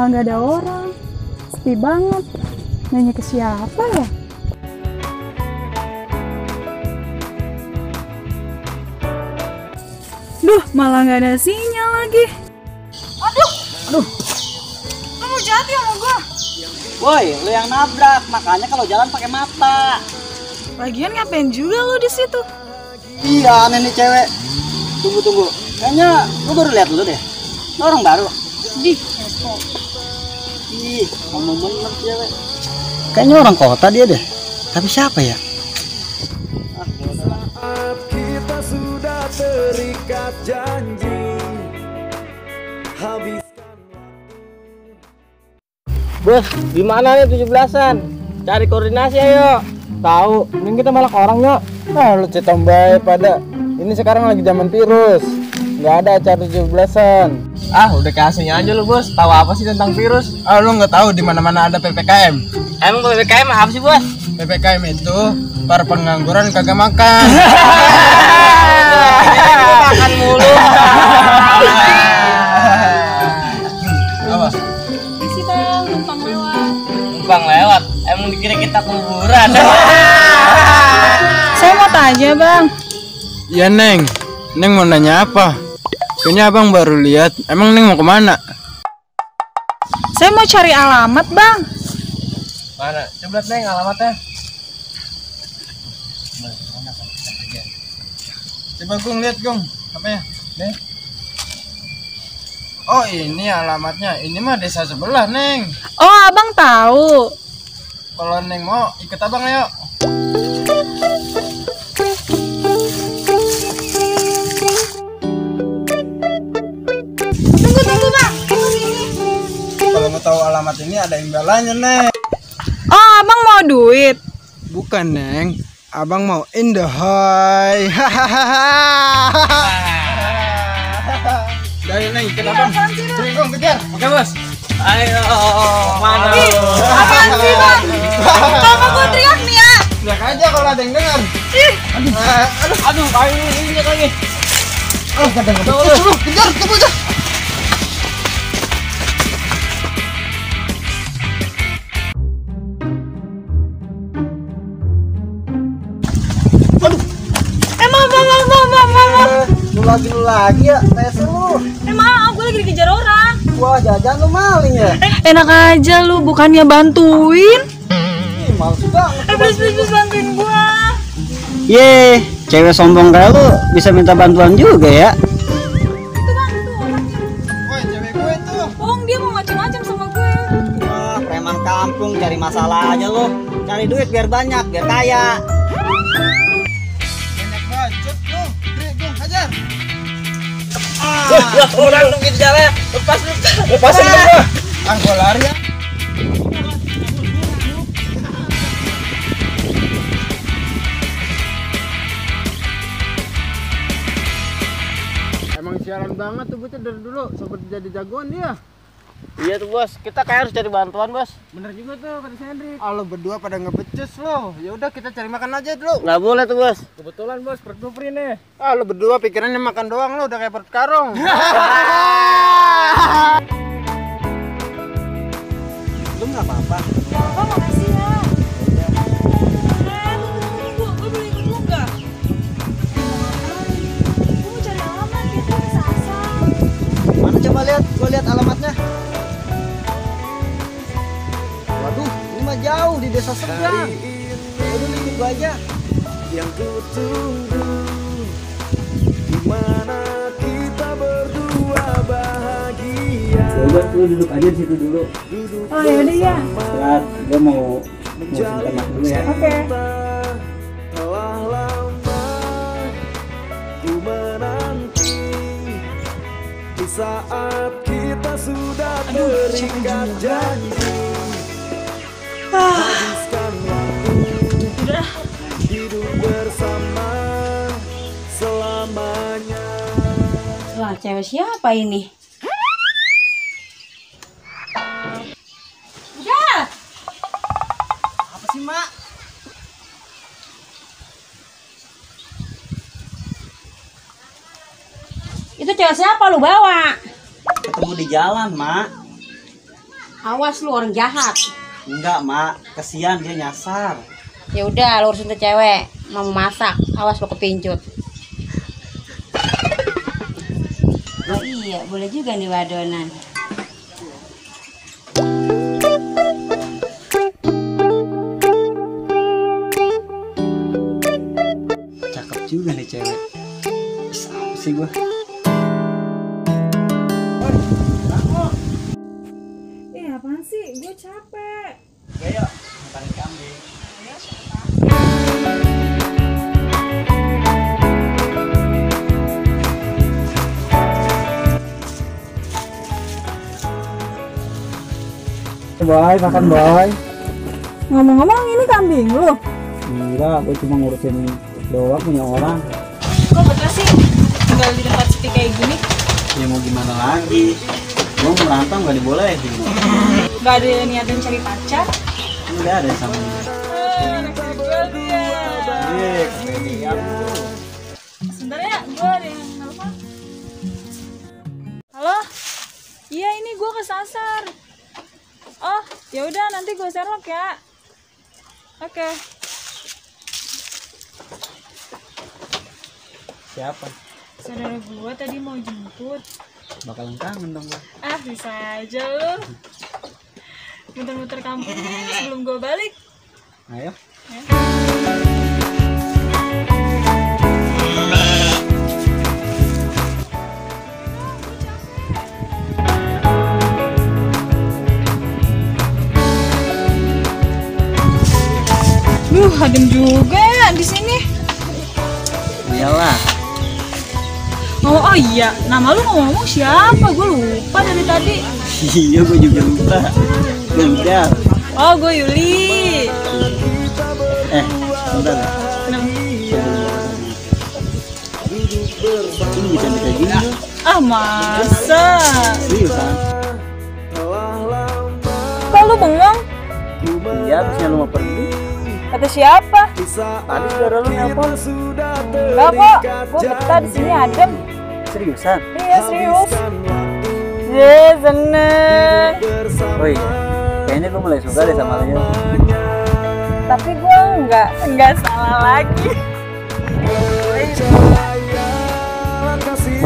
malah nggak ada orang. Sepi banget. Nanya ke siapa ya? Duh, malah nggak ada sinyal lagi. Aduh. Lu mau jahat ya sama gua? Woi, lu yang nabrak, makanya kalau jalan pakai mata. Lagian ngapain juga lu di situ? Iya, aneh nih cewek. Tunggu. Kayaknya lu baru lihat dulu deh. Lu orang baru. Di kepo. Ih, ngomong bener cewek. Kayaknya orang kota dia deh. Tapi siapa ya? Saat kita sudah terikat janji, habiskan Bos, gimana nih 17-an? Cari koordinasi ayo. Tahu, mending kita malah ke orang yuk. Lu cetombai pada. Ini sekarang lagi zaman virus. Nggak ada acara 17-an. Udah kasihnya aja lu, Bos. Tahu apa sih tentang virus? Lu nggak tahu di mana-mana ada PPKM. Emang PPKM apa sih, Bos? PPKM itu para pengangguran kagak makan. Makan mulu. Apa? Isi bang, numpang lewat. Numpang lewat? Emang dikira kita kuburan? Saya mau tanya bang. Ya Neng, Neng mau nanya apa? Kayaknya abang baru lihat. Emang Neng mau kemana? Saya mau cari alamat bang. Mana? Coba Neng alamatnya. Coba Gung lihat Gung. Apa ya? Neng. Oh ini alamatnya. Ini mah desa sebelah Neng. Oh abang tahu. Kalau Neng mau ikut abang ayo. Tunggu bang. Kalau mau tahu alamat ini ada imbalannya Neng. Oh abang mau duit. Bukan Neng. Abang mau Indahoy. Dari Neng ikut abang. Beri Gung kejar. Oke, Bos. Ayo, mana? Apaan sih bang? Kalau gue teriak nih ya. Lihat aja kalau ada yang dengar. Aduh, ayo ini lagi. Kadang dulu kejar aja. Emang Lu lagi ya, tes lu. maaf gue lagi dikejar orang. Wah, jajan lu maling ya. Enak aja lu, bukannya bantuin. Ih, males banget. Please bantuin gua. Ye, cewek sombong kayak lu bisa minta bantuan juga ya. Itu bang, itu orangnya. Woi, cewek gue tuh. Bohong, dia mau macam-macam sama gue. Wah, preman kampung cari masalah aja lu. Cari duit biar banyak, biar kaya. Banyak bacot lu. Beri Gung hajar. Orang dong gitu jalan. Lepasin gua. Gua lari ya. Emang siaran banget tuh bocah dari dulu, sobat jadi jagoan dia. Iya tuh, Bos. Kita kayak harus cari bantuan, Bos. Bener juga tuh kata si Hendrik. Lo berdua pada ngebecus lo. Ya udah kita cari makan aja dulu. Nggak boleh tuh, Bos. Kebetulan, Bos, perut gue free nih. Lo berdua pikirannya makan doang lo udah kayak perut karung. Lu nggak apa-apa. Oh, makasih ya. Tunggu. Gue boleh ikut lu nggak? Gue mau cari alamat, gitu bisa asal. Mana coba lihat, gua lihat alamatnya. Waduh, ini mah jauh di desa seberang. Udah ikut gua aja. yang kutunggu, dimana kita berdua bahagia. Coba lu duduk aja di situ dulu. Oh yaudah ya. Lihat, gua mau simpen mas dulu ya. Oke. Telah lama ku menanti di saat kita sudah terikat janji. Habiskan waktu hidup bersama selamanya. Lah, cewek siapa ini? Udah. Apa sih, Mak? Itu cewek siapa lu bawa? Ketemu di jalan, Mak. Awas lu orang jahat. Enggak, Mak. Kesian dia nyasar. Ya udah, lu urusin tuh cewek. Mau masak, awas lu kepincut. Oh iya, boleh juga nih wadonan. Cakep juga nih cewek. Apa sih gua? Apaan sih? Gue capek. Ayo, makan kambing. Boy, makan boy. Ngomong-ngomong ini kambing lu. Enggak, gue cuma ngurusin doang punya orang. Kok betul sih tinggal di tempat sepi kayak gini? Ya mau gimana lagi? Gua mau merantau nggak dibolehin. Gak ada niatan cari pacar? Enggak ada sama dia. Sebentar ya, gue ada yang nelfon. Halo? Iya, ini gue kesasar. Oh, ya udah nanti gue serok ya. Oke. Siapa? Saudara gue tadi mau jemput. Bakalan kangen dong gua. Ah, bisa aja lu. Muter-muter kampung sebelum gue balik. Ayo. Adem juga ya di sini. Iyalah. Oh iya, nama lu ngomong siapa? Gue lupa dari tadi. Iya, gua juga lupa. Bentar. Oh, gue Yuli. Bentar. Ini cantik kayak gini. Ah, masa? Seriusan? Kok lu bengong? Iya, abisnya lu mau pergi. Kata siapa? Tadi saudara lu nelpon. Enggak kok, gue betah di sini adem. Seriusan? Iya, serius. Ye, seneng. Woi, kayaknya gua mulai suka deh sama Leo. Tapi gue enggak salah lagi. kasih